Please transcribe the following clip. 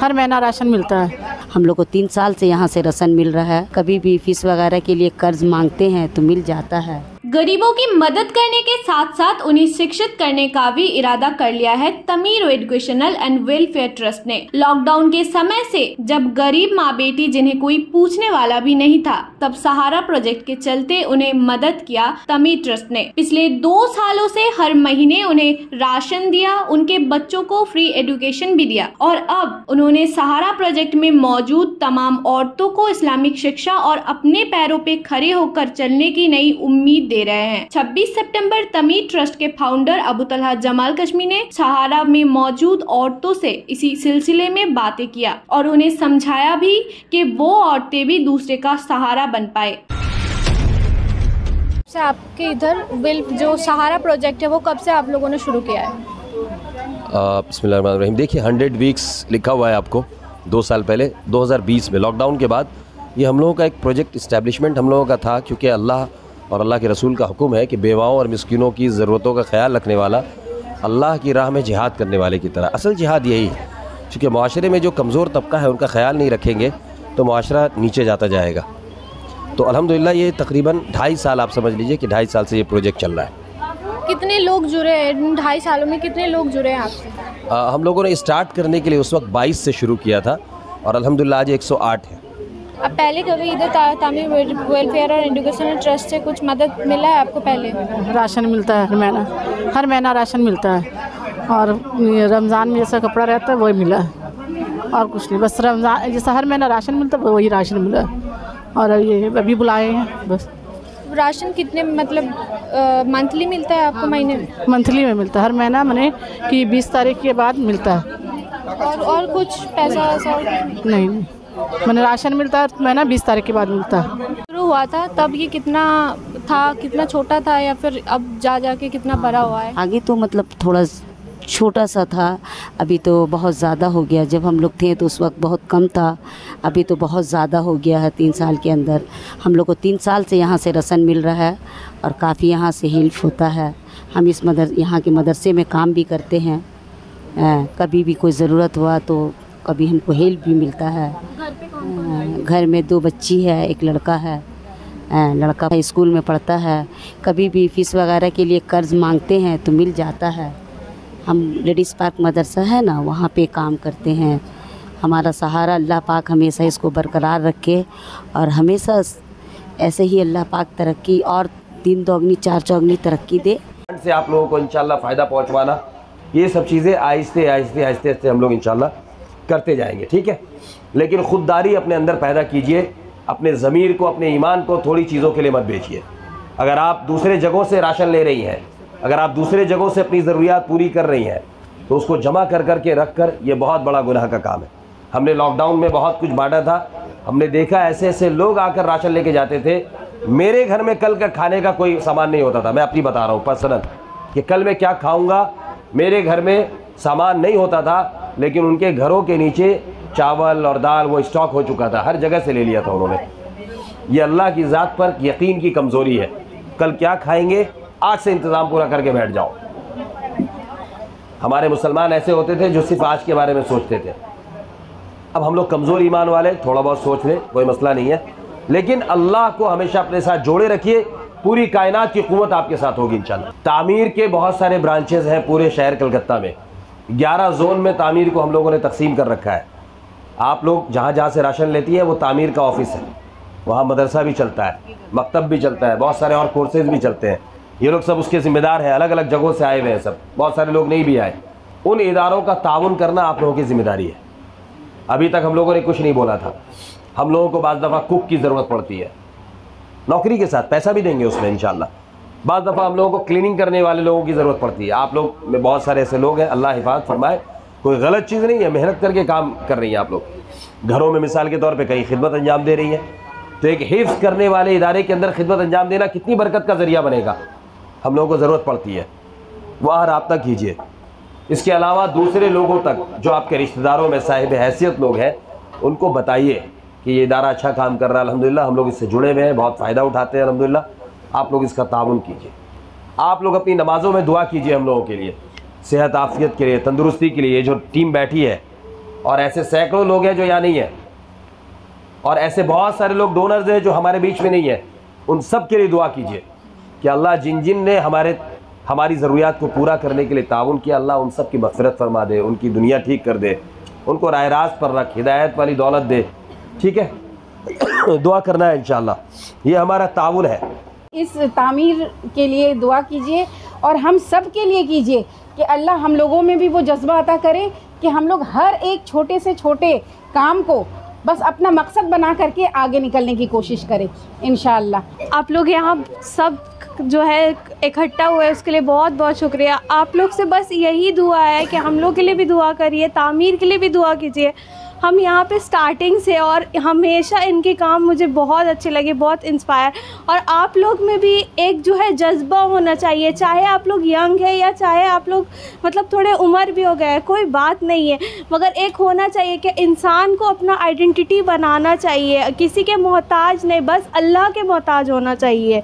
हर महीना राशन मिलता है। हम लोग को 3 साल से यहाँ से राशन मिल रहा है। कभी भी फीस वगैरह के लिए कर्ज मांगते हैं तो मिल जाता है। गरीबों की मदद करने के साथ साथ उन्हें शिक्षित करने का भी इरादा कर लिया है तमीर एजुकेशनल एंड वेलफेयर ट्रस्ट ने। लॉकडाउन के समय से जब गरीब माँ बेटी जिन्हें कोई पूछने वाला भी नहीं था, तब सहारा प्रोजेक्ट के चलते उन्हें मदद किया तमीर ट्रस्ट ने। पिछले 2 सालों से हर महीने उन्हें राशन दिया, उनके बच्चों को फ्री एजुकेशन भी दिया और अब उन्होंने सहारा प्रोजेक्ट में मौजूद तमाम औरतों को इस्लामिक शिक्षा और अपने पैरों पे खड़े होकर चलने की नई उम्मीद दे रहे हैं। 26 सितंबर तमीर ट्रस्ट के फाउंडर अबू तलहा जमाल कश्मी ने सहारा में मौजूद औरतों से इसी सिलसिले में बातें किया और उन्हें समझाया भी कि वो औरतें भी दूसरे का सहारा बन पाए। आपके इधर जो सहारा प्रोजेक्ट है वो कब से आप लोगों ने शुरू किया है? बिस्मिल्लाहिर्रहमानिर्रहीम। देखिए 100 वीक्स लिखा हुआ है आपको 2 साल पहले 2020 में लॉकडाउन के बाद ये हम लोगों का एक प्रोजेक्ट इस्टेब्लिशमेंट हम लोगों का था, क्योंकि अल्लाह और अल्लाह के रसूल का हुक्म है कि बेवाओं और मिस्किनों की ज़रूरतों का ख्याल रखने वाला अल्लाह की राह में जिहाद करने वाले की तरह। असल जिहाद यही है, क्योंकि माशरे में जो कमज़ोर तबका है उनका ख्याल नहीं रखेंगे तो माशरा नीचे जाता जाएगा। तो अल्हम्दुलिल्लाह ये तकरीबन 2.5 साल आप समझ लीजिए कि 2.5 साल से ये प्रोजेक्ट चल रहा है। कितने लोग जुड़े हैं 2.5 सालों में? कितने लोग जुड़े हैं आपसे? हम लोगों ने स्टार्ट करने के लिए उस वक्त 22 से शुरू किया था और अल्हम्दुलिल्लाह आज 108 है। अब पहले कभी इधर तमीर वेलफेयर और एजुकेशनल ट्रस्ट से कुछ मदद मिला है आपको? पहले राशन मिलता है हर महीना राशन मिलता है और रमज़ान में जैसा कपड़ा रहता है वही मिला है और कुछ नहीं। बस रमज़ान जैसा हर महीना राशन मिलता है वही राशन मिला है और ये अभी बुलाए हैं बस। राशन कितने मतलब मंथली मिलता है आपको? महीने में? मंथली में मिलता है, हर महीना मैंने कि 20 तारीख के बाद मिलता है। और कुछ पैसा वैसा नहीं मैंने राशन मिलता है महीना 20 तारीख के बाद मिलता है। शुरू हुआ था तब ये कितना था, कितना छोटा था या फिर अब जा के कितना बड़ा हुआ है? आगे तो मतलब थोड़ा छोटा सा था, अभी तो बहुत ज़्यादा हो गया। जब हम लोग थे तो उस वक्त बहुत कम था, अभी तो बहुत ज़्यादा हो गया है। 3 साल के अंदर हम लोग को 3 साल से यहाँ से राशन मिल रहा है और काफ़ी यहाँ से हेल्प होता है। हम इस यहाँ के मदरसे में काम भी करते हैं। कभी भी कोई ज़रूरत हुआ तो कभी हमको हेल्प भी मिलता है। घर में 2 बच्ची है, एक लड़का है। लड़का स्कूल में पढ़ता है। कभी भी फ़ीस वगैरह के लिए कर्ज मांगते हैं तो मिल जाता है। हम लेडीज़ पार्क मदरसा है ना, वहाँ पे काम करते हैं। हमारा सहारा अल्लाह पाक हमेशा इसको बरकरार रखे और हमेशा ऐसे ही अल्लाह पाक तरक्की और 3 दोगुनी 4 चौगुनी तरक्की दे। से आप लोगों को इंशाल्लाह फ़ायदा पहुँचवाना, ये सब चीज़ें आहिस्ते आहिस्ते हम लोग इंशाल्लाह करते जाएंगे, ठीक है। लेकिन ख़ुददारी अपने अंदर पैदा कीजिए, अपने ज़मीर को, अपने ईमान को थोड़ी चीज़ों के लिए मत बेचिए। अगर आप दूसरे जगहों से राशन ले रही हैं, अगर आप दूसरे जगहों से अपनी ज़रूरियात पूरी कर रही हैं, तो उसको जमा कर के रख कर, ये बहुत बड़ा गुनाह का काम है। हमने लॉकडाउन में बहुत कुछ बांटा था, हमने देखा ऐसे ऐसे लोग आकर राशन लेके जाते थे। मेरे घर में कल का खाने का कोई सामान नहीं होता था, मैं अपनी बता रहा हूँ पर्सनल, कि कल मैं क्या खाऊँगा। मेरे घर में सामान नहीं होता था, लेकिन उनके घरों के नीचे चावल और दाल वो स्टॉक हो चुका था, हर जगह से ले लिया था उन्होंने। ये अल्लाह की ज़ात पर यकीन की कमज़ोरी है। कल क्या खाएंगे, आज से इंतज़ाम पूरा करके बैठ जाओ। हमारे मुसलमान ऐसे होते थे जो सिर्फ आज के बारे में सोचते थे। अब हम लोग कमज़ोर ईमान वाले थोड़ा बहुत सोच लें, कोई मसला नहीं है, लेकिन अल्लाह को हमेशा अपने साथ जोड़े रखिए। पूरी कायनात की कुव्वत आपके साथ होगी इंशाल्लाह। तामीर के बहुत सारे ब्रांचेज़ हैं पूरे शहर कलकत्ता में। 11 जोन में तामीर को हम लोगों ने तकसीम कर रखा है। आप लोग जहाँ से राशन लेती हैं वो तामीर का ऑफिस है, वहाँ मदरसा भी चलता है, मकतब भी चलता है, बहुत सारे और कोर्सेज भी चलते हैं। ये लोग सब उसके ज़िम्मेदार हैं, अलग अलग जगहों से आए हुए हैं सब, बहुत सारे लोग नहीं भी आए। उन इदारों का ताउन करना आप लोगों की ज़िम्मेदारी है। अभी तक हम लोगों ने कुछ नहीं बोला था। हम लोगों को बाज़ दफ़ा कुक की ज़रूरत पड़ती है, नौकरी के साथ पैसा भी देंगे उसमें इंशाल्लाह। बाज़ दफ़ा हम लोगों को क्लीनिंग करने वाले लोगों की ज़रूरत पड़ती है। आप लोग में बहुत सारे ऐसे लोग हैं, अल्लाह हिफाज़त फरमाए, कोई गलत चीज़ नहीं है, मेहनत करके काम कर रही हैं आप लोग। घरों में मिसाल के तौर पे कहीं खिदमत अंजाम दे रही हैं, तो एक हिफ्ज़ करने वाले इदारे के अंदर खिदमत अंजाम देना कितनी बरकत का ज़रिया बनेगा। हम लोगों को ज़रूरत पड़ती है, वहाँ रब्ता कीजिए। इसके अलावा दूसरे लोगों तक जो आपके रिश्तेदारों में साहिब हैसियत लोग हैं, उनको बताइए कि ये इदारा अच्छा काम कर रहा है, अल्हम्दुलिल्लाह हम लोग इससे जुड़े हुए हैं, बहुत फ़ायदा उठाते हैं अल्हम्दुलिल्लाह। आप लोग इसका ताउन कीजिए। आप लोग अपनी नमाज़ों में दुआ कीजिए हम लोगों के लिए, सेहत आफियत के लिए, तंदुरुस्ती के लिए। ये जो टीम बैठी है और ऐसे सैकड़ों लोग हैं जो यहाँ नहीं है, और ऐसे बहुत सारे लोग डोनर्स हैं जो हमारे बीच में नहीं है। उन सब के लिए दुआ कीजिए कि अल्लाह जिन जिन ने हमारी ज़रूरियात को पूरा करने के लिए ताउन किया, अल्लाह उन सब की मग़फ़िरत फरमा दे, उनकी दुनिया ठीक कर दे, उनको राह रास्त पर रख, हिदायत वाली दौलत दे। ठीक है, दुआ करना है इंशाअल्लाह, ये हमारा ताउन है। इस तामीर के लिए दुआ कीजिए और हम सब के लिए कीजिए कि अल्लाह हम लोगों में भी वो जज्बा अता करे कि हम लोग हर एक छोटे से छोटे काम को बस अपना मकसद बना करके आगे निकलने की कोशिश करें इंशाअल्लाह। आप लोग यहाँ सब जो है इकट्ठा हुए उसके लिए बहुत बहुत शुक्रिया। आप लोग से बस यही दुआ है कि हम लोग के लिए भी दुआ करिए, तामीर के लिए भी दुआ कीजिए। हम यहाँ पे स्टार्टिंग से और हमेशा इनके काम मुझे बहुत अच्छे लगे, बहुत इंस्पायर। और आप लोग में भी एक जो है जज्बा होना चाहिए, चाहे आप लोग यंग है या चाहे आप लोग मतलब थोड़े उम्र भी हो गए, कोई बात नहीं है, मगर एक होना चाहिए कि इंसान को अपना आइडेंटिटी बनाना चाहिए, किसी के मोहताज नहीं, बस अल्लाह के मोहताज होना चाहिए।